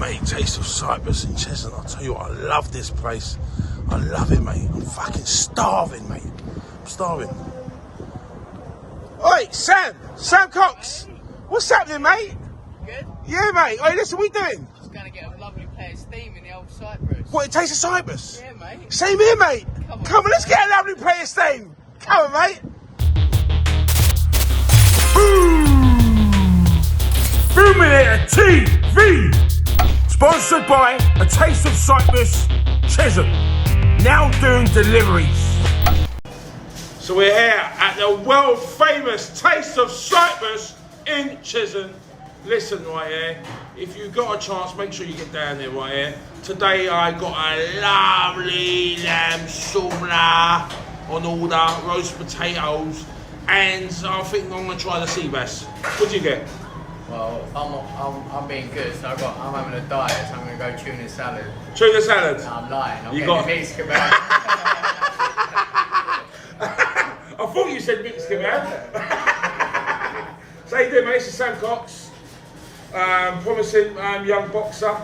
mate, Taste of Cyprus in Cheshunt. I'll tell you what, I love this place. I love it, mate. I'm fucking starving, mate. I'm starving. Oi, Sam Cox. What's happening, mate? Good? Yeah, mate. Oi, listen, what are you doing? Just going to get a lovely plate of steam in the old Cyprus. What, Taste of Cyprus? Yeah, mate. Same here, mate. Come on, let's get a lovely plate of steam. Come on, mate. Boomminator TV, sponsored by A Taste of Cyprus, Cheshunt, now doing deliveries. So we're here at the world famous Taste of Cyprus in Cheshunt. Listen right here, if you've got a chance, make sure you get down there right here. Today I got a lovely lamb sulna on order, roast potatoes, and I think I'm gonna try the sea bass. What do you get? Well, I'm being good, so I'm having a diet, so I'm going to go tuna salad. Tuna salad? No, I'm lying. I'm You getting got- a mixed kebab. I thought you said mixed kebab. So how you doing, mate? This is Sam Cox, promising young boxer.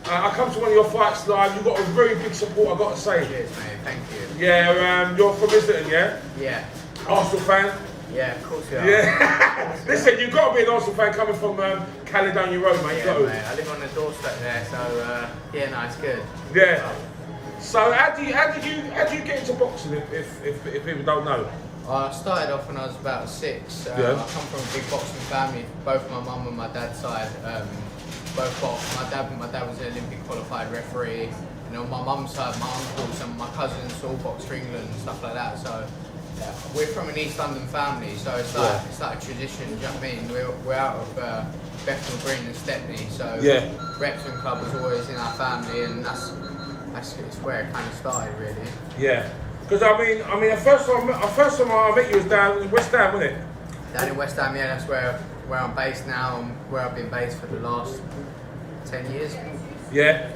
I come to one of your fights live. You've got a very big support, I've got to say. Cheers, mate. Thank you. Yeah, you're from Islington, yeah? Yeah. Arsenal fan? Yeah, of course we are. Yeah. Listen, you've got to be an Arsenal fan coming from Caledonia Road, mate. Yeah, mate. I live on the doorstep there, so yeah, no, it's good. Yeah. So how did you get into boxing if people don't know? I started off when I was about 6. Yeah. I come from a big boxing family. Both my mum and my dad's side both boxed. My dad was an Olympic qualified referee. You know, my mum's side, my uncles and my cousins all boxed for England and stuff like that. So yeah, we're from an East London family, so it's like a tradition. Do you know what I mean? We're out of Bethnal Green and Stepney, so Yeah. Wrexham Club was always in our family, and that's where it kind of started, really. Yeah. Because I mean, the first time I met you was down in West Ham, wasn't it? Down in West Ham, yeah, that's where I'm based now, and where I've been based for the last 10 years. Yeah.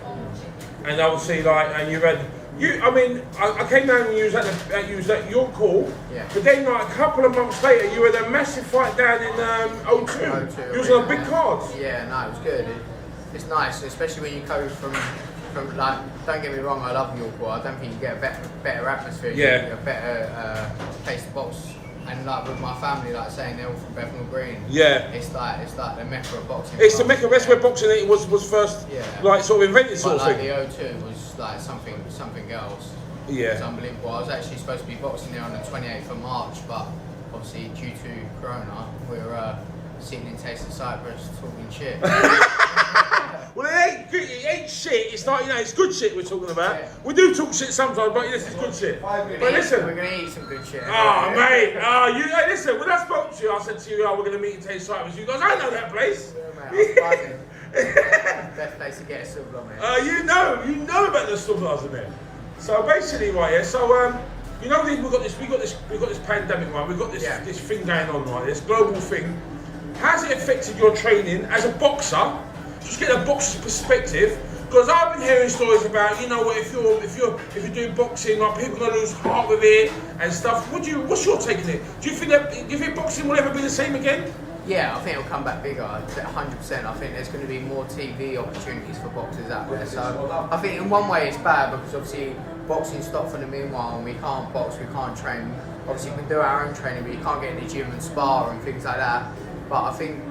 And obviously, and you read. I came down and you was at York Hall. Yeah. But then, a couple of months later, you had a massive fight down in O2. O2, You was on a big card. Yeah, no, it was good. It's nice, especially when you go from like. Don't get me wrong, I love York Hall. I don't think you get a better atmosphere. Yeah. You get a better place to box. And like with my family, like saying they're all from Bethnal Green. Yeah. It's like the mecca of boxing. It's the mecca. That's where boxing was first, Yeah. sort of invented, sort But of like thing. the O2 was like something else. Yeah. It was unbelievable. I was actually supposed to be boxing there on the 28th of March, but obviously due to Corona, we're sitting in Taste of Cyprus talking shit. Well, it ain't shit. It's not, it's good shit we're talking about. Yeah. We do talk shit sometimes, but this is good shit. But listen. We're gonna eat some good shit. Oh, mate. Hey, listen, when I spoke to you, I said to you, we're going to meet in Taste Cyprus. You guys, I know that place. Yeah, mate, I was buzzing. Best place to get a silver, mate. You know about the stuff in there. So basically, right, yeah. So we've got this pandemic, right? We've got this thing going on, right? This global thing. How's it affected your training as a boxer? Just get a boxer's perspective. Because I've been hearing stories about, if you're doing boxing, like people are gonna lose heart with it and stuff. What's your take on it? Do you think boxing will ever be the same again? Yeah, I think it'll come back bigger, 100%. I think there's going to be more TV opportunities for boxers out there. So I think in one way it's bad because obviously boxing stopped for the meanwhile and we can't box, we can't train. Obviously we can do our own training, but you can't get in the gym and spar and things like that. But I think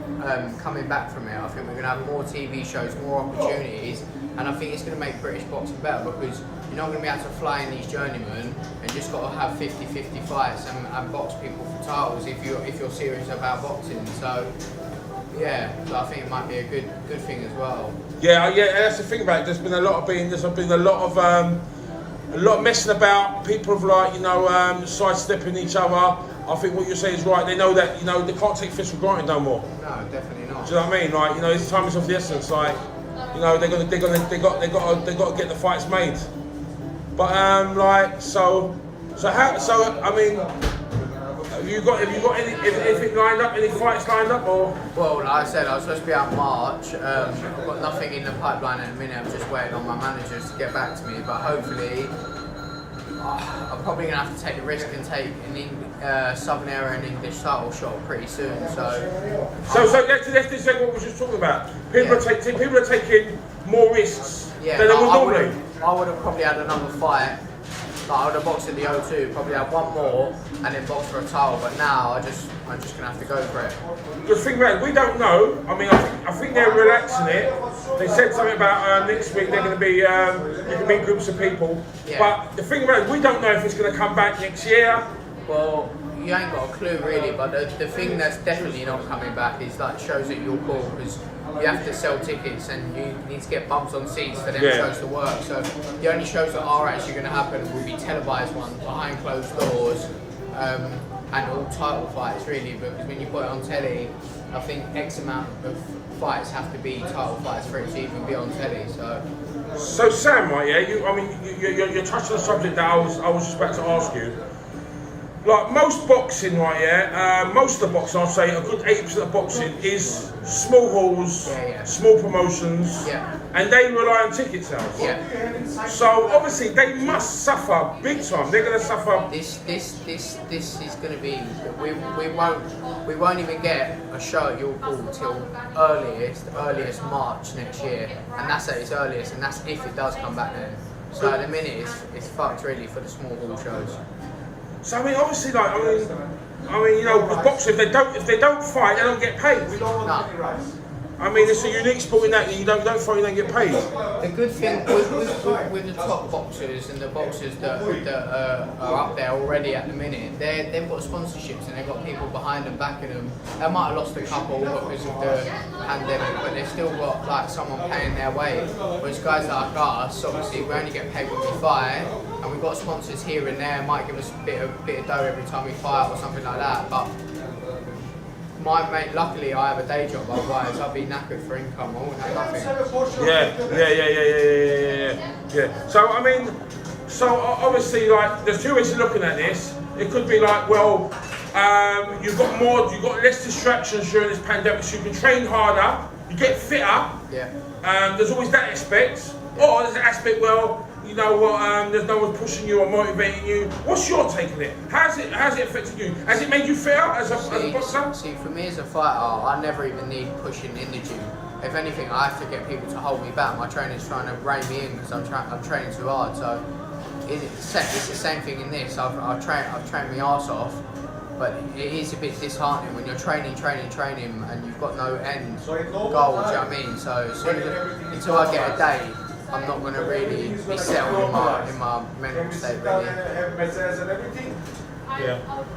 coming back from it, I think we're going to have more TV shows, more opportunities, and I think it's going to make British boxing better because you're not going to be able to fly in these journeymen and just got to have 50-50 fights and box people for titles if you're serious about boxing. So yeah, so I think it might be a good thing as well. Yeah, that's the thing about it. There's been a lot of messing about. People have sidestepping each other. I think what you're saying is right. They know that they can't take fish for granted no more. No, definitely not. Do you know what I mean? This time is of the essence. They got to get the fights made. But have you got anything lined up? Any fights lined up or? Well, like I said, I was supposed to be out in March. I've got nothing in the pipeline at the minute. I'm just waiting on my managers to get back to me. But hopefully, I'm probably going to have to take the risk and take an Southern Area and English title shot pretty soon. So let's what we were just talking about. People are taking more risks than they would normally. I would have probably had another fight. Like I would have boxed in the O2, probably had one more, and then boxed for a title. But now I'm just gonna have to go for it. The thing about it, we don't know. I mean, I think they're relaxing it. They said something about next week they're going to be you can meet groups of people. Yeah. But the thing about it, we don't know if it's going to come back next year. Well, you ain't got a clue really. But the thing that's definitely not coming back is like shows at your call, because you have to sell tickets and you need to get bumps on seats for them shows to work. So the only shows that are actually going to happen will be televised ones behind closed doors, and all title fights really. Because when you put it on telly, I think X amount of fights have to be title fights for it to even be on telly. So Sam, right? Yeah, you're touching on a subject that I was just about to ask you. Like most boxing, right? Yeah, most of the boxing, I'd say a good 80% of boxing is small halls, small promotions, and they rely on ticket sales. Yeah. So obviously they must suffer big time. They're going to suffer. This is going to be. We won't even get a show at York Hall till earliest March next year, and that's at its earliest, and that's if it does come back then. So at the minute it's fucked really for the small hall shows. So I mean, obviously, like I mean, you know, with boxing, if they don't fight, they don't get paid. No. I mean, it's a unique sport in that you don't fight, you don't get paid. The good thing with the top boxers and the boxers that are up there already at the minute, they've got sponsorships and they've got people behind them backing them. They might have lost a couple because of the pandemic, but they've still got like someone paying their way. Whereas guys like us, obviously, we only get paid when we fight, and we've got sponsors here and there. Might give us a bit of dough every time we fight or something like that, but. My mate, luckily I have a day job, otherwise I'd be knackered for income, I wouldn't have nothing. Yeah. So I mean, obviously like there's two ways of looking at this. It could be like, well, you've got less distractions during this pandemic, so you can train harder, you get fitter. Yeah. There's always that aspect. Or there's an aspect, well, you know what, there's no one pushing you or motivating you. What's your take on it? How's it affected you? Has it made you fitter as a boxer? See, for me as a fighter, I never even need pushing in the gym. If anything, I have to get people to hold me back. My trainer's trying to rein me in because I'm training too hard. So it's the same thing in this. I've trained my arse off, but it is a bit disheartening when you're training and you've got no end goal. Do you know what I mean? So until I get a day, I'm not going to really be settled in my mental state really.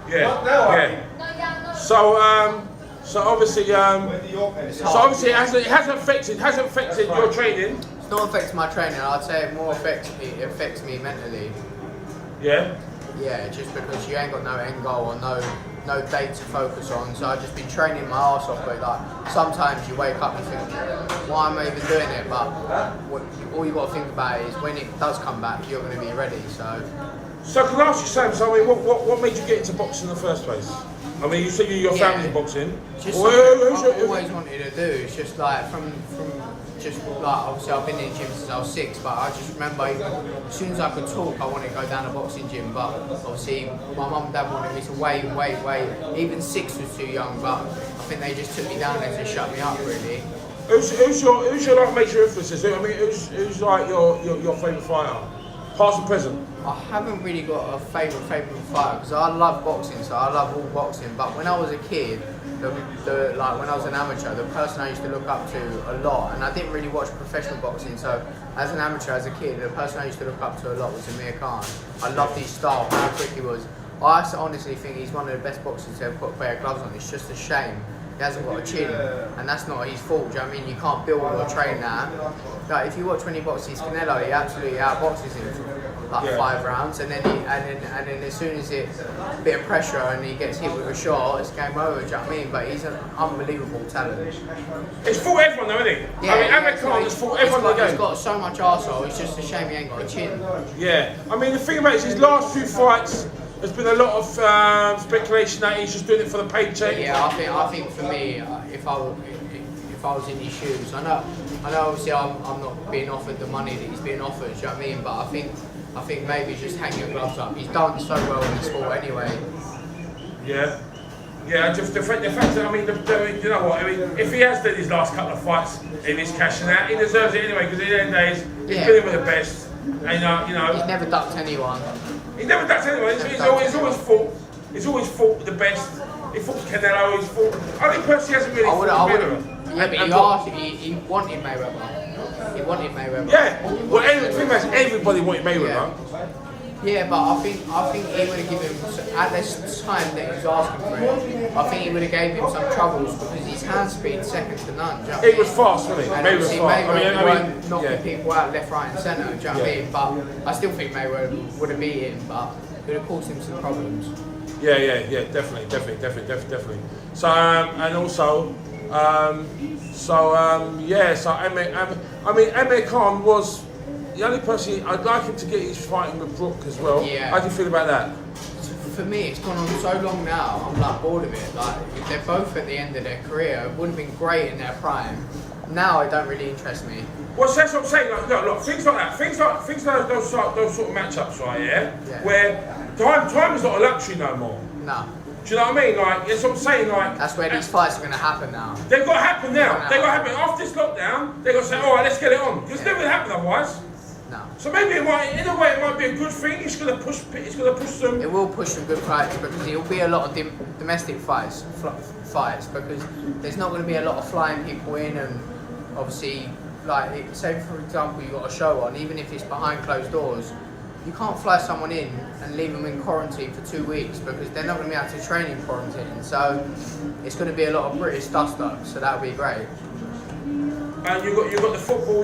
Yeah. So obviously it hasn't affected your training. It's not affecting my training. I'd say it more affects me mentally. Yeah. Yeah, just because you ain't got no end goal or no date to focus on. So I've just been training my arse off, but like sometimes you wake up and think, why am I even doing it? But all you got to think about is when it does come back, you're going to be ready. So can I ask you, Sam? So I mean, what made you get into boxing in the first place? I mean, you said your family's boxing. Just I've always wanted to do. It's just like from obviously I've been in the gym since I was 6, but I just remember as soon as I could talk, I wanted to go down a boxing gym. But obviously my mum and dad wanted me to wait. Even 6 was too young, but I think they just took me down there to shut me up really. Who's your like major influences? I mean, who's like your favourite fighter, past and present? I haven't really got a favourite fighter because I love boxing, so I love all boxing. But when I was a kid, when I was an amateur, the person I used to look up to a lot, and I didn't really watch professional boxing, so as an amateur, as a kid, the person I used to look up to a lot was Amir Khan. I loved his style, how quick he was. I honestly think he's one of the best boxers to ever put a pair of gloves on. It's just a shame he hasn't got a chin, and that's not his fault. Do you know what I mean? You can't build or train that. Like if you watch when he boxes Canelo, he absolutely outboxes him for like 5 rounds, and then as soon as it's a bit of pressure and he gets hit with a shot, it's game over. Do you know what I mean? But he's an unbelievable talent. It's fought everyone though, isn't he? Yeah, I mean, Amir Khan has fought everyone in the game. He's got so much arsehole. It's just a shame he ain't got a chin. Yeah. I mean, the thing about it is his last few fights. There's been a lot of speculation that he's just doing it for the paycheck. Yeah, I think for me, if if I was in his shoes. I know obviously I'm not being offered the money that he's being offered, do you know what I mean? But I think maybe just hang your gloves up. He's done so well in the sport anyway. Yeah. Yeah, just the fact that, I mean, you know what, I mean, if he has done his last couple of fights in his cashing out, he deserves it anyway, because at the end of the day, he's been with the best. And, you know. He's never ducked anyone. He's never ducked anyone, he's always fought the best. He fought Canelo, he's fought. I think personally he hasn't really fought Mayweather. Yeah, but he wanted Mayweather. He wanted Mayweather. Yeah, well, everybody wanted Mayweather. Yeah, but I think he would have given him, at this time that he was asking for it, I think he would have gave him some troubles because his hand speed second to none. Do you know it was fast, wasn't it? Mayweather was fast. I mean, knocking people out left, right, and centre. Do you know what I mean? But I still think Mayweather would have beat him, but it would have caused him some problems. Yeah, definitely. So and also, Amir Khan was the only person. I'd like him to get his fighting with Brook as well. Yeah. How do you feel about that? For me, it's gone on so long now. I'm like bored of it. Like they're both at the end of their career. It would have been great in their prime. Now it don't really interest me. Well, that's what I'm saying. Like, look, things like that, things like those sort of matchups, right? Yeah. Where time is not a luxury no more. No. Do you know what I mean? Like, that's what I'm saying. Like, that's where these fights are going to happen now. They've got to happen now. They've got to happen after this lockdown. They've got to say, all right, let's get it on. Because it's never going to happen otherwise. No. So maybe it might, in a way, it might be a good thing. It's going to push some. It will push some good fights because it will be a lot of domestic fights because there's not going to be a lot of flying people in and obviously, like, say for example, you've got a show on, even if it's behind closed doors. You can't fly someone in and leave them in quarantine for 2 weeks because they're not going to be able to train in quarantine. So it's going to be a lot of British dust up. So that would be great. And you got the football.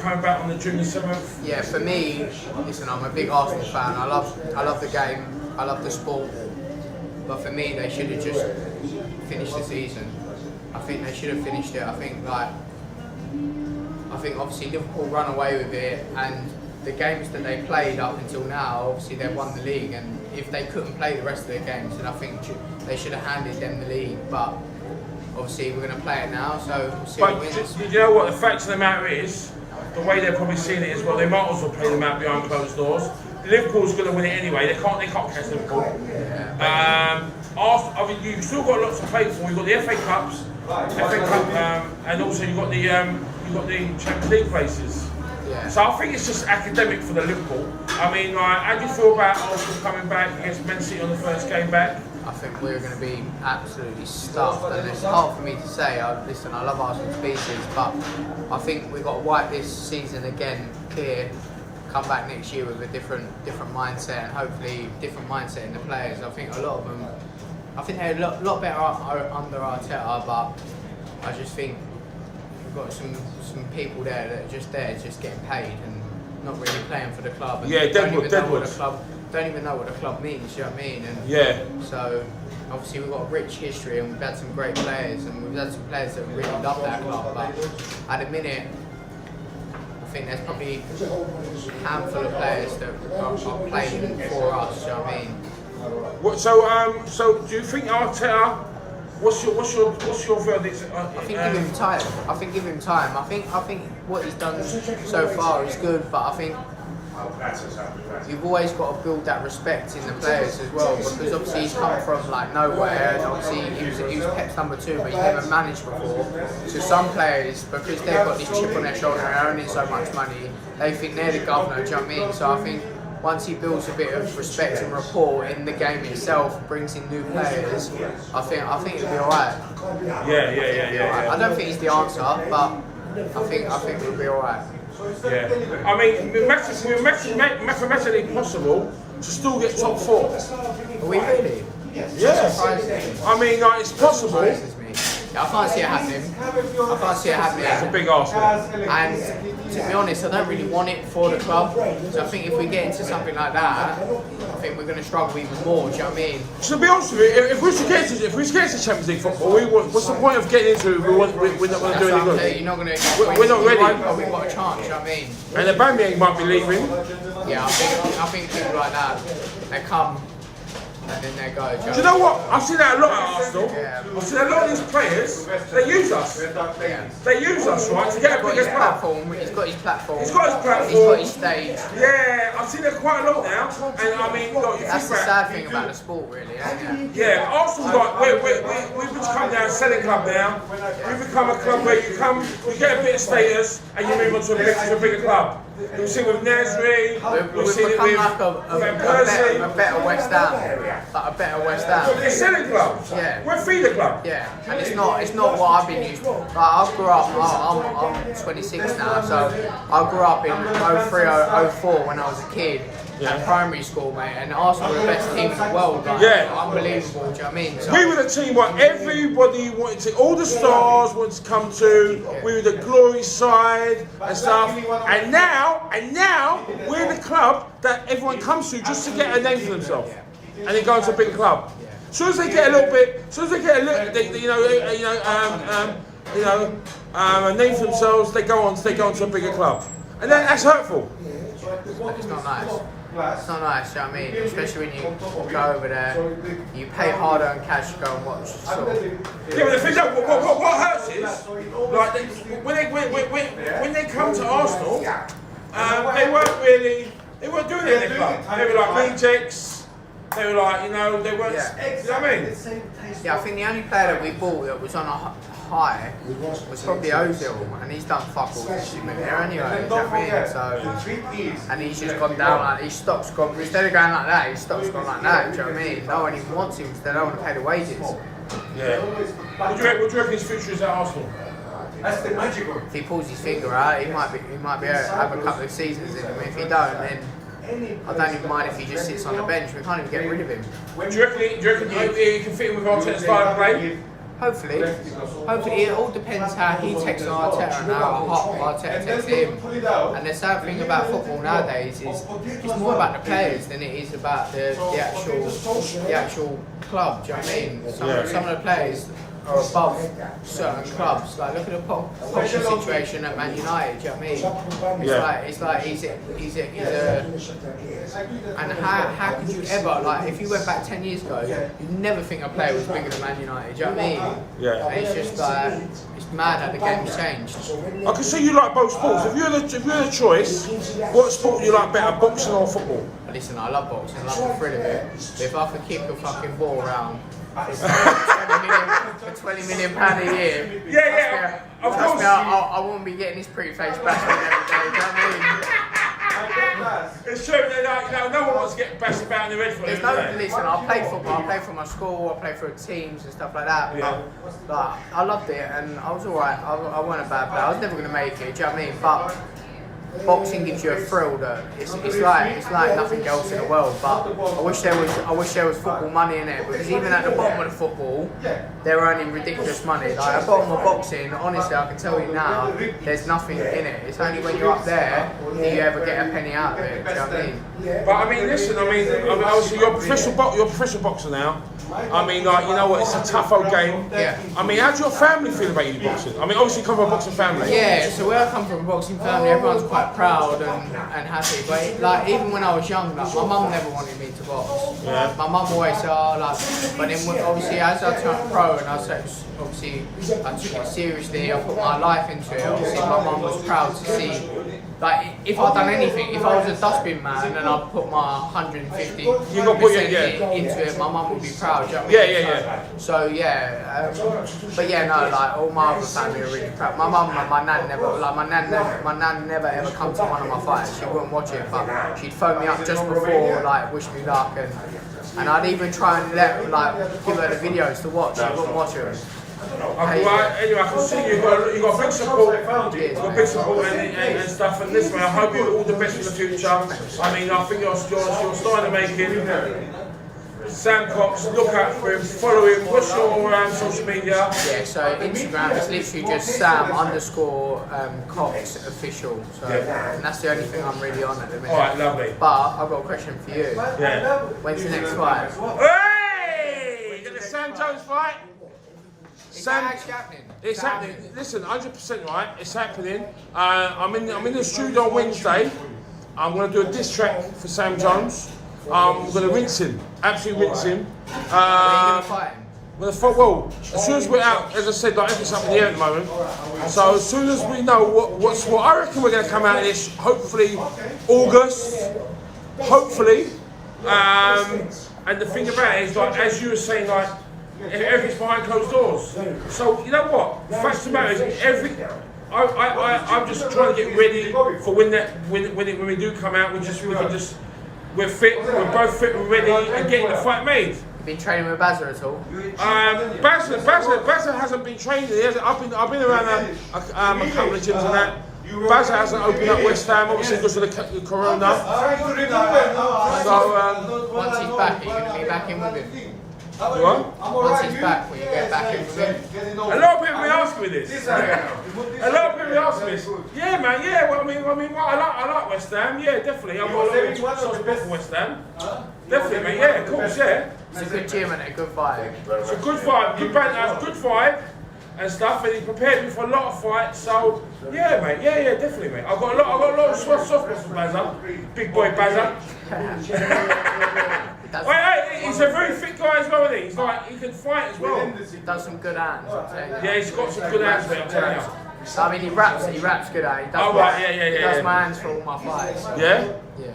Coming back on the June the 7th. Yeah, for me, listen, I'm a big Arsenal fan. I love the game. I love the sport. But for me, they should have just finished the season. I think they should have finished it. I think obviously Liverpool run away with it and. The games that they played up until now, obviously they've won the league, and if they couldn't play the rest of their games, then I think they should have handed them the league. But obviously we're going to play it now, so we'll see what wins. Do you know what the fact of the matter is? The way they're probably seeing it as well, they might as well play them out behind closed doors. Liverpool's going to win it anyway. They can't catch Liverpool. Yeah. I mean, you've still got lots to play for. You've got the FA Cups, and also you've got the Champions League places. Yeah. So I think it's just academic for the Liverpool. I mean, like, how do you feel about Arsenal coming back against Man City on the first game back? I think we're going to be absolutely stuffed, and it's hard for me to say. Listen, I love Arsenal species, but I think we've got to wipe this season again clear, come back next year with a different mindset, and hopefully different mindset in the players. I think a lot of them, they're a lot better under Arteta, but I just think we've got some people there that are just there, just getting paid and not really playing for the club. And Deadwood. Don't even know what the club means, you know what I mean? And yeah. So obviously we've got a rich history and we've had some great players and we've had some players that really love that club. But at the minute, I think there's probably a handful of players that are playing for us, you know what I mean? So do you think Arteta? What's your verdict? I think give him time. I think what he's done so far is good, but I think you've always got to build that respect in the players as well, because obviously he's come from like nowhere, and obviously he was Pep's number 2, but he's never managed before. So some players, because they've got this chip on their shoulder and they're earning so much money, they think they're the governor. Do you know what I mean? So I think once he builds a bit of respect and rapport in the game itself, brings in new players, I think it'll be alright. Yeah. I don't think he's the answer, but I think it'll be alright. Yeah. I mean, mathematically possible to still get top 4. Are we really? Yes. I mean, like, it's possible. I can't see it happening. It's a big Arsenal. And to be honest, I don't really want it for the club. So I think if we get into something like that, I think we're going to struggle even more. Do you know what I mean? So to be honest with you, if we should get to Champions League football, what's the point of getting into it? We're not going to do any good. You're not going to. We're not ready. But we've got a chance. You know what I mean? And Aubameyang might be leaving. Yeah, I think people like that, they come and then they go. Do you know what? I've seen that a lot at Arsenal. Yeah. I've seen a lot of these players, they use us. Yeah. They use us, right, to get a bigger club. He's got his platform. He's got his platform. He's got his stage. Yeah, I've seen it quite a lot now. And I mean, look, That's the sad thing about the sport, really, isn't it? Yeah, Arsenal's like, we've become now a selling club now. We've become a club where you come, you get a bit of status, and you move on to a bigger club. We've seen it with Nasri, we've seen it become with like Van Persie. a better West Ham. Like a better West Ham. They're selling clubs. Yeah. We're a feeder club. Yeah, and it's not what I've been used to. Like, I grew up, I'm 26 now, so I grew up in 03, 04 when I was a kid. At primary school, mate, and Arsenal were the best team in the world. Like, unbelievable. Do you know what I mean? So, we were the team what everybody wanted to, all the stars wanted to come to. We were the glory side and stuff. And now we're the club that everyone comes to just to get a name for themselves, and then go into a big club. As soon as they get a little bit, a name for themselves, they go on to a bigger club, and then that's hurtful. it's not nice. It's not nice, you know what I mean? Especially when you go over there, you pay hard-earned cash to go and watch. So. Yeah, but the thing is, what hurts is, like, when they come to Arsenal, they weren't doing it in their club. They were like rejects. They were like, they weren't. You know what I mean? Yeah, I think the only player that we bought that was on a high was probably Ozil, and he's done fuck all this shit there anyway. You know what I mean? So, and he's just gone down like his stock's gone. Instead of going like that, his stock's gone like that. Do you know what I mean? No one even wants him because they don't want to pay the wages. Yeah. What do you reckon his future is at Arsenal? That's the magical. If he pulls his finger out, he might be able to have a couple of seasons in him. If he don't, then I don't even mind if he just sits on the bench. We can't even get rid of him. Do you reckon he can fit in with Arteta's style of play? Hopefully, it all depends how he takes on Arteta and how Arteta takes him. And the sad thing about football nowadays is it's more about the players than it is about the actual club. Do you know what I mean? Some of the players are above certain clubs. Like look at the Pogba situation at Man United. Do you know what I mean? It's like he's a and how could you ever, like, if you went back 10 years ago, you'd never think a player was bigger than Man United. Do you know what I mean? Yeah. And it's just like it's mad how the game's changed. I can see you like both sports. If you're the choice, what sport do you like better, boxing or football? Listen, I love boxing. I love the thrill of it. But if I could kick a fucking ball around for £20 million a year, of trust course. me, I wouldn't be getting this pretty face bashed every day. Do you know what I mean? It's true, no one wants to get bashed about in the red for it. Listen, I played football, I played for my school, I played for teams and stuff like that. Yeah. But I loved it and I was alright. I wasn't a bad player. I was never going to make it, do you know what I mean? But boxing gives you a thrill that it's like nothing else in the world. But I wish there was football money in it, because even at the bottom of the football, they're earning ridiculous money. Like at the bottom of boxing, honestly, I can tell you now, there's nothing in it. It's only when you're up there that you ever get a penny out of it. Do you know what I mean? But I mean, listen, obviously you're a professional boxer now. I mean, like, you know what, it's a tough old game. Yeah. I mean, how do your family feel about you boxing? I mean, obviously you come from a boxing family. Yeah, so where I come from, a boxing family, everyone's quite proud and happy. But like, even when I was young, like, my mum never wanted me to box. Yeah. My mum always said, but then obviously as I turned pro and I took it seriously, I put my life into it. Obviously, my mum was proud to see. Like, if I'd done anything, if I was a dustbin man and I put my 150% into it, my mum would be proud. Do you know what I mean? So but yeah, no, like all my other family are really proud. My mum and my nan never ever come to one of my fights. She wouldn't watch it, but she'd phone me up just before, like, wish me luck, and I'd even try and give her the videos to watch. She wouldn't watch them. Anyway, I can see you've got big support, and stuff, and this way, I hope you all the best for the future. I mean, I think you're starting to make it. Sam Cox, look out for him, follow him. What's your social media? Yeah, so Instagram is literally just Sam_Cox official. So and that's the only thing I'm really on at the minute. Alright, lovely. But I've got a question for you. Yeah. When's the next fight? Hey! You get the Sam Jones fight? Is that actually happening? It's happening. Listen, 100% right. It's happening. I'm in the studio on Wednesday. I'm going to do a diss track for Sam Jones. We're going to rinse him, absolutely rinse him. Where are you going to fight him? Well, as soon as we're out, as I said, like everything's up in the air at the moment. So as soon as we know what's what, I reckon we're going to come out of this. Hopefully, August. Hopefully, and the thing about it is, like as you were saying, like everything's behind closed doors. So you know what? The fact of the matter is, I'm just trying to get ready for when we do come out. We're fit. We're both fit. We're ready and getting the fight made. Been training with Bazza at all? Bazza hasn't been training. I've been around a couple of gyms and that. Bazza hasn't opened up West Ham, obviously because of the corona. So once he's back, are you going to be back in with him? What? Once he's back, will you get back in with him? A lot of people have been asking me this. A lot of people have asked me this. Yeah, man. Yeah. Well, I like West Ham. Yeah, definitely. I've got a lot of soft spot for West Ham. Definitely, mate. Yeah, of course. Yeah. It's a good gym and a good vibe. It's a good vibe. Good banter, good vibe and stuff. And he prepared me for a lot of fights. So yeah, mate. Yeah, definitely, mate. I've got a lot of soft spots for Bazza. Big boy Bazza. Hey, he's a very fit guy as well, isn't he? He's like, he can fight as well. He does some good hands, I'm telling you. Yeah, he's got some good hands, mate, I'm telling you. I mean, he raps good, eh? He does my hands for all my fights. Yeah? Yeah.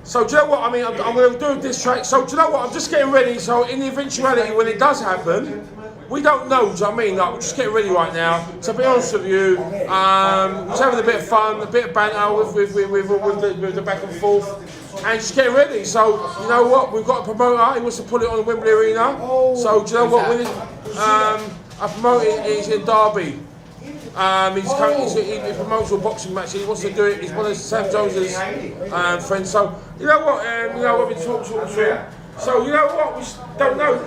So do you know what, I mean, I'm going to do this track. So do you know what, I'm just getting ready. So in the eventuality, when it does happen, we don't know, do you know what I mean? Like, we're just getting ready right now. To be honest with you, just having a bit of fun, a bit of banter with the back and forth. And just getting ready. So, you know what? We've got a promoter. He wants to put it on the Wembley Arena. So, do you know what? Our promoter is in Derby. He promotes a boxing match. He wants to do it. He's one of Sam Jones's friends. So, you know what? We've been talking to him. So, you know what? We just don't know.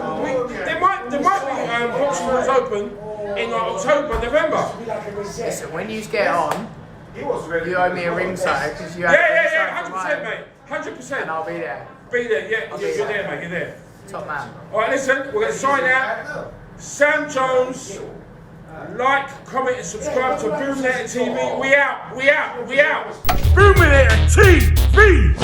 There might be boxing halls open in like October, November. Listen, when you get on, you owe me a ringside because you have Yeah, 100%, mate. 100%. And I'll be there. Be there, yeah. You're there, mate. You're there. Top man. All right, listen. We're going to sign out. Sam Jones. Like, comment, and subscribe to Boom Letter TV. We out. Boom Letter TV.